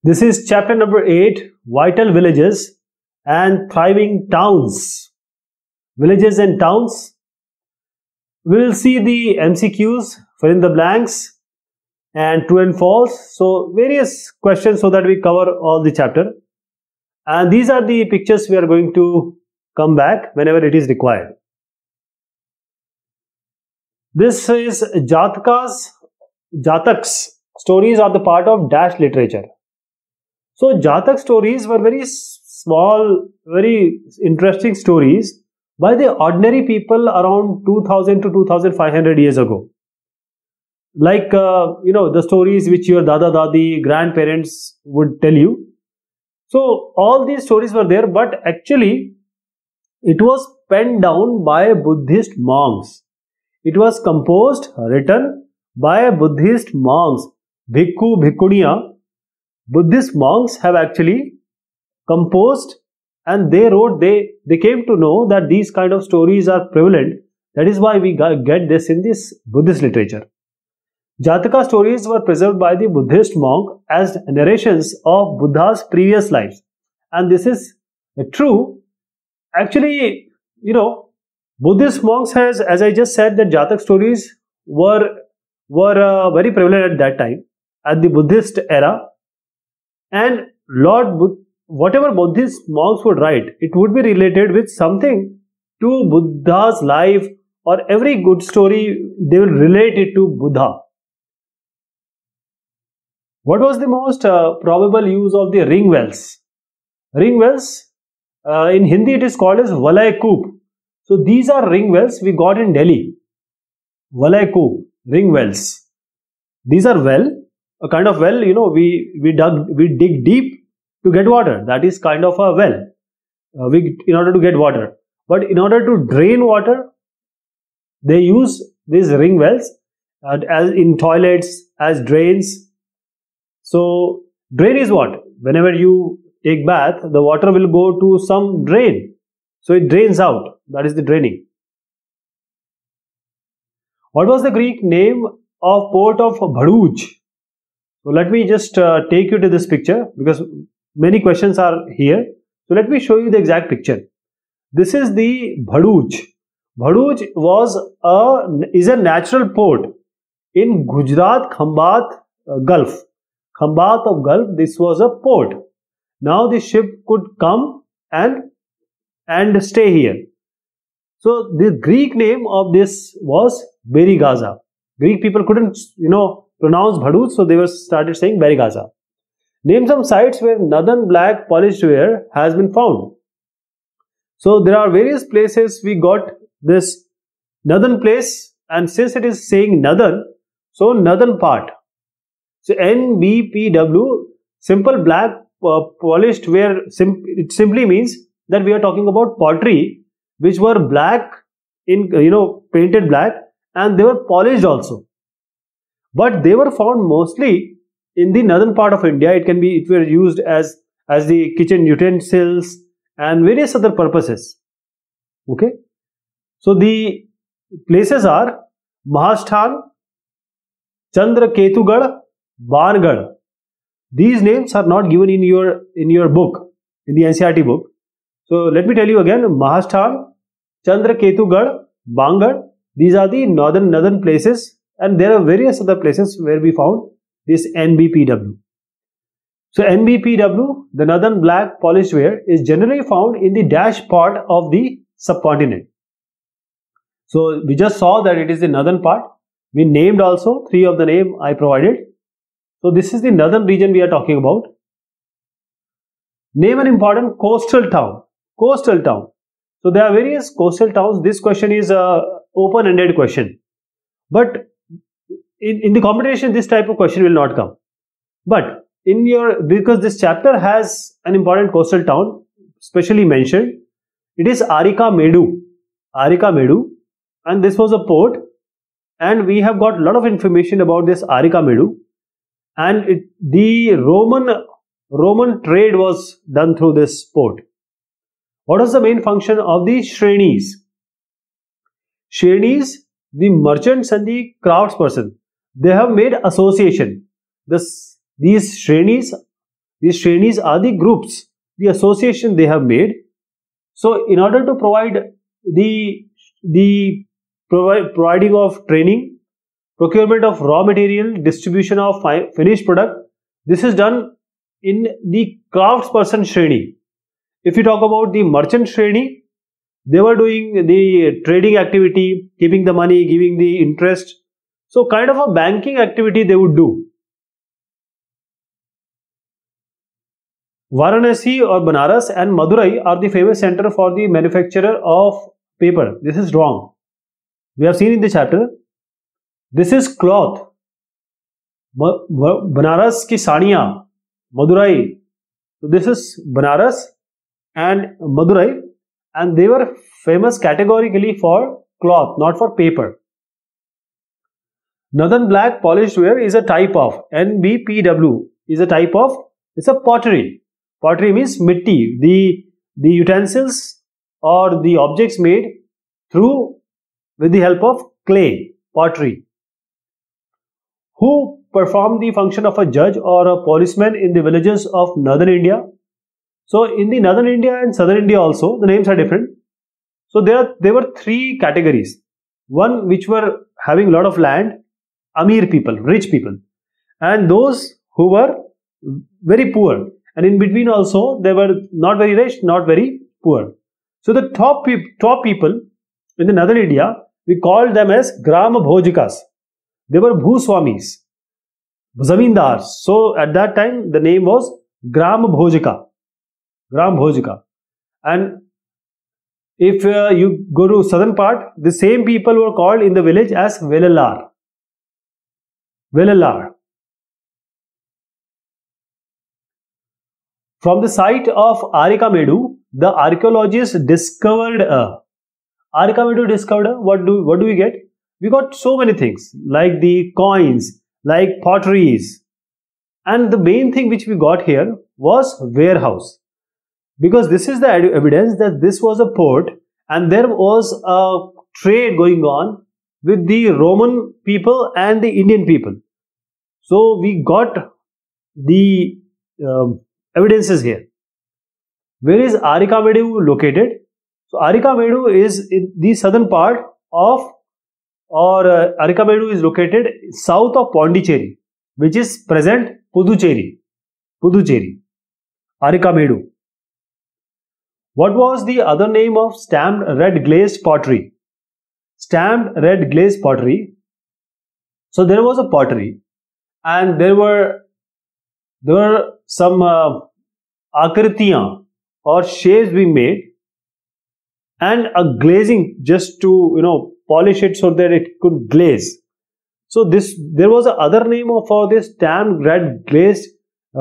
This is chapter number 8, Vital Villages and Thriving Towns. Villages and towns. We will see the MCQs, fill in the blanks, and true and false. So various questions so that we cover all the chapter. And these are the pictures we are going to come back whenever it is required. This is Jataks. Stories are the part of dash literature. So Jatak stories were very small, very interesting stories by the ordinary people around 2000 to 2500 years ago. Like, the stories which your Dada Dadi, grandparents would tell you. So all these stories were there, but actually it was penned down by Buddhist monks. It was composed, written by Buddhist monks, Bhikkhu, Bhikkhuniya. Buddhist monks have actually composed, and they wrote, they came to know that these kind of stories are prevalent. That is why we get this in this Buddhist literature. Jataka stories were preserved by the Buddhist monk as narrations of Buddha's previous lives. And this is true. Actually, Buddhist monks has, as I just said, that Jatak stories were very prevalent at that time, at the Buddhist era. And whatever Buddhist monks would write, it would be related with something to Buddha's life, or every good story, they will relate it to Buddha. What was the most probable use of the ring wells? Ring wells, in Hindi it is called as Valay Koop. So these are ring wells we got in Delhi. Valay Koop, ring wells. These are a kind of well, we dig deep to get water. That is kind of a well, in order to get water. But in order to drain water, they use these ring wells as in toilets, as drains. So drain is what? Whenever you take bath, the water will go to some drain. So it drains out. That is the draining. What was the Greek name of port of Bharuch? So let me just take you to this picture, because many questions are here. So let me show you the exact picture. This is the Bharuch. Bharuch is a natural port in Gujarat, Khambat Gulf. Khambat of Gulf, this was a port. Now the ship could come and stay here. So the Greek name of this was Berigaza. Greek people couldn't, pronounce Bharuch, so they were started saying Berigaza. Name some sites where northern black polished ware has been found. So there are various places we got this northern place, and since it is saying northern, so northern part. So NBPW, simple black polished ware, it simply means that we are talking about pottery which were black in, painted black, and they were polished also. But they were found mostly in the northern part of India. It were used as the kitchen utensils and various other purposes. Okay. So the places are Mahasthan, Chandraketugad, Bargad. These names are not given in your book, in the NCERT book. So let me tell you again: Mahasthan, Chandraketugad, Bargad. These are the northern places. And there are various other places where we found this NBPW. So NBPW, the northern black polished ware, is generally found in the dash part of the subcontinent. So we just saw that it is the northern part. We named also 3 of the name I provided. So this is the northern region we are talking about. Name an important coastal town. Coastal town. So there are various coastal towns. This question is a open-ended question. But in the competition, this type of question will not come. But because this chapter has an important coastal town specially mentioned, it is Arika Medu. Arika Medu, and this was a port, and we have got a lot of information about this Arika Medu, and the Roman trade was done through this port. What was the main function of the Shrenis? Shrenis, the merchants and the craftsperson, they have made association. These Shrenis These Shrenis are the groups, the association they have made. So in order to provide the providing of training, procurement of raw material, distribution of finished product, this is done in the craftsperson Shreni. If you talk about the merchant Shreni, they were doing the trading activity, keeping the money, giving the interest. So kind of a banking activity they would do. Varanasi or Banaras and Madurai are the famous center for the manufacture of paper. This is wrong. We have seen in the chapter. This is cloth. Banaras ki saniya, Madurai. So this is Banaras and Madurai, and they were famous categorically for cloth, not for paper. Northern black polished ware is a type of NBPW is a type of, it's a pottery. Pottery means mitti, the utensils or the objects made with the help of clay, pottery. Who performed the function of a judge or a policeman in the villages of northern India? So in the northern India and southern India also, the names are different. So there were three categories. One which were having a lot of land, Amir people, rich people, and those who were very poor. And in between also, they were not very rich, not very poor. So the top people in the northern India, we called them as Gram Bhojikas. They were Bhuswamis, Zamindars. So at that time, the name was Gram Bhojika. Gram Bhojika. And if you go to southern part, the same people were called in the village as Velalar. Velalar. From the site of Arikamedu, the archaeologists discovered Arikamedu discovered what do we get? We got so many things like the coins, like potteries, and the main thing which we got here was warehouse, because this is the evidence that this was a port and there was a trade going on with the Roman people and the Indian people. So we got the evidences here. Where is Arikamedu located? So Arikamedu is in the southern part of, Arikamedu is located south of Pondicherry, which is present Puducherry. Arikamedu. What was the other name of stamped red glazed pottery? Stamped red glazed pottery. So there was a pottery, and there were some akritiyan or shapes being made, and a glazing just to polish it so that it could glaze. So there was another name for this stamped red glazed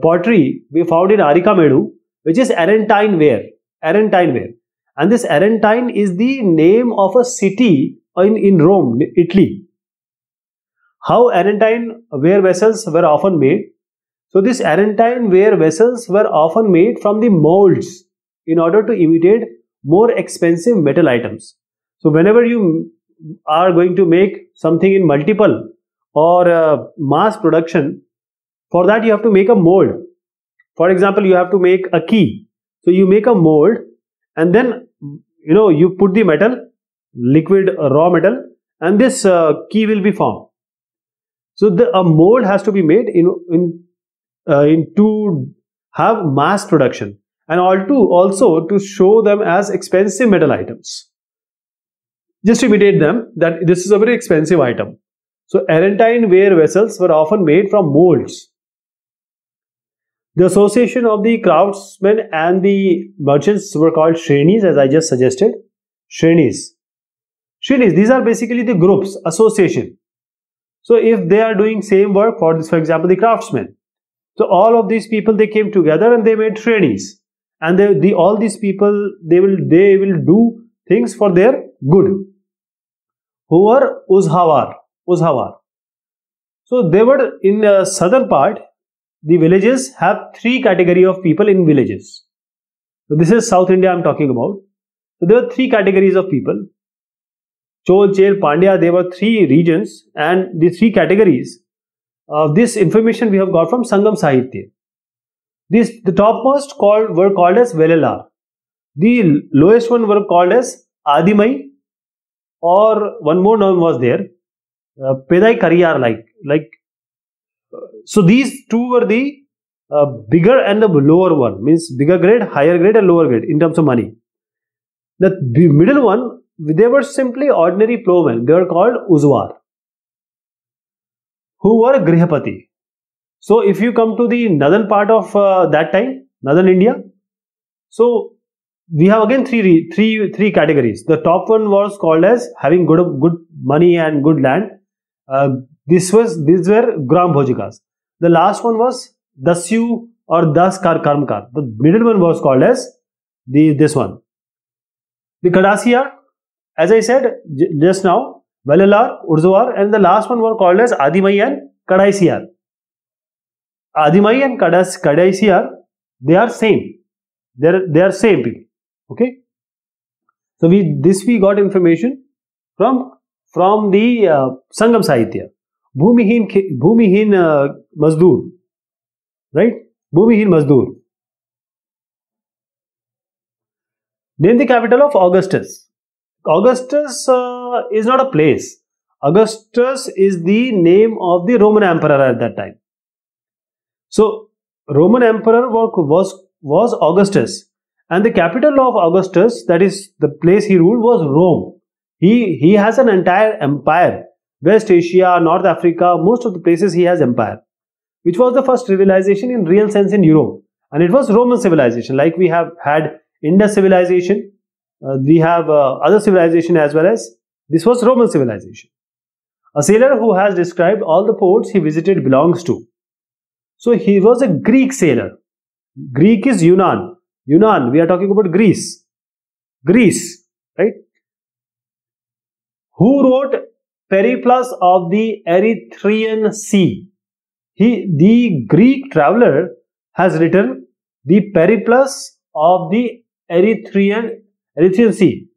pottery we found in Arikamedu, which is Arentine ware. And this Arentine is the name of a city in Rome, Italy. How Arentine ware vessels were often made? So these Arentine ware vessels were often made from the molds in order to imitate more expensive metal items. So whenever you are going to make something in multiple or mass production, for that you have to make a mold. For example, you have to make a key. So you make a mold, and then you put the metal, liquid raw metal, and this key will be formed. So a mold has to be made to have mass production, and also to show them as expensive metal items. Just to imitate them that this is a very expensive item. So Arentine ware vessels were often made from molds. The association of the craftsmen and the merchants were called Shrenis, as I just suggested. Shrenis, these are basically the groups, association. So if they are doing same work, for example, the craftsmen. So all of these people, they came together and they made Shrenis. And all these people, they will do things for their good. Who were Uzhawar. So they were in the southern part. The villages have three categories of people in villages. So this is South India I am talking about. So there were three categories of people. Chol, Chel, Pandya, there were three regions, and the three categories. This information we have got from Sangam Sahitya. The topmost were called as Vellalar. The lowest one were called as Adimai, or one more name was there, Pedai Kariyar, so these two were the bigger and the lower one, means bigger grade, higher grade and lower grade in terms of money. The middle one, they were simply ordinary plowmen. They were called Uzwar, who were Grihapati. So if you come to the northern part of that time, northern India, so we have again three categories. The top one was called as having good money and good land. These were Gram Bhojikas. The last one was Dasyu or Das Karmkar. The middle one was called as this one. The Kadasiyar, as I said just now, Vellalar, Urzawar, and the last one were called as Adimai and Kadaisiyar. Adimai and Kadaisiyar, they are same. They are same people. Okay. So we got information from the Sangam Sahitya. Bhumihin Mazdoor. Right? Bhumihin Mazdoor. Name the capital of Augustus. Augustus is not a place. Augustus is the name of the Roman emperor at that time. So, Roman emperor was Augustus, and the capital of Augustus, that is the place he ruled, was Rome. He has an entire empire. West Asia, North Africa, most of the places he has empire, which was the first civilization in real sense in Europe. And it was Roman civilization. Like we have had Indus civilization, we have other civilization as well as this was Roman civilization. A sailor who has described all the ports he visited belongs to. So he was a Greek sailor. Greek is Yunan. Yunan, we are talking about Greece. Greece, right? Who wrote Periplus of the Erythraean Sea? The Greek traveler has written the Periplus of the Erythraean Sea.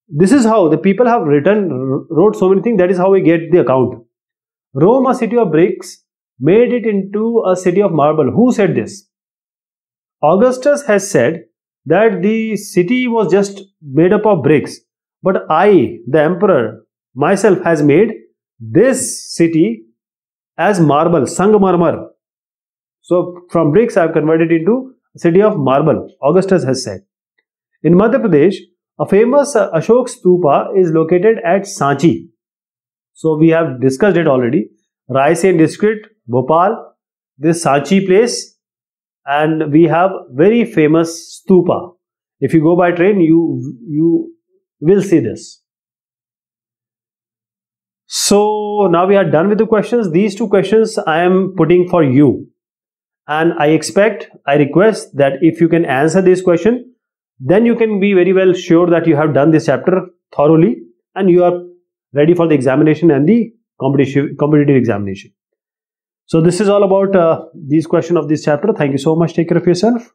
This is how the people have wrote so many things. That is how we get the account. Rome, a city of bricks, made it into a city of marble. Who said this? Augustus has said that the city was just made up of bricks. But I, the emperor, myself has made this city as marble, Sangmarmar. So from bricks I have converted into a city of marble, Augustus has said. In Madhya Pradesh, a famous Ashok Stupa is located at Sanchi. So we have discussed it already. Raisen district, Bhopal, this Sanchi place, and we have very famous stupa. If you go by train, you will see this. So now we are done with the questions. These two questions I am putting for you, and I request that if you can answer this question, then you can be very well sure that you have done this chapter thoroughly and you are ready for the examination and the competitive examination. So this is all about these questions of this chapter. Thank you so much. Take care of yourself.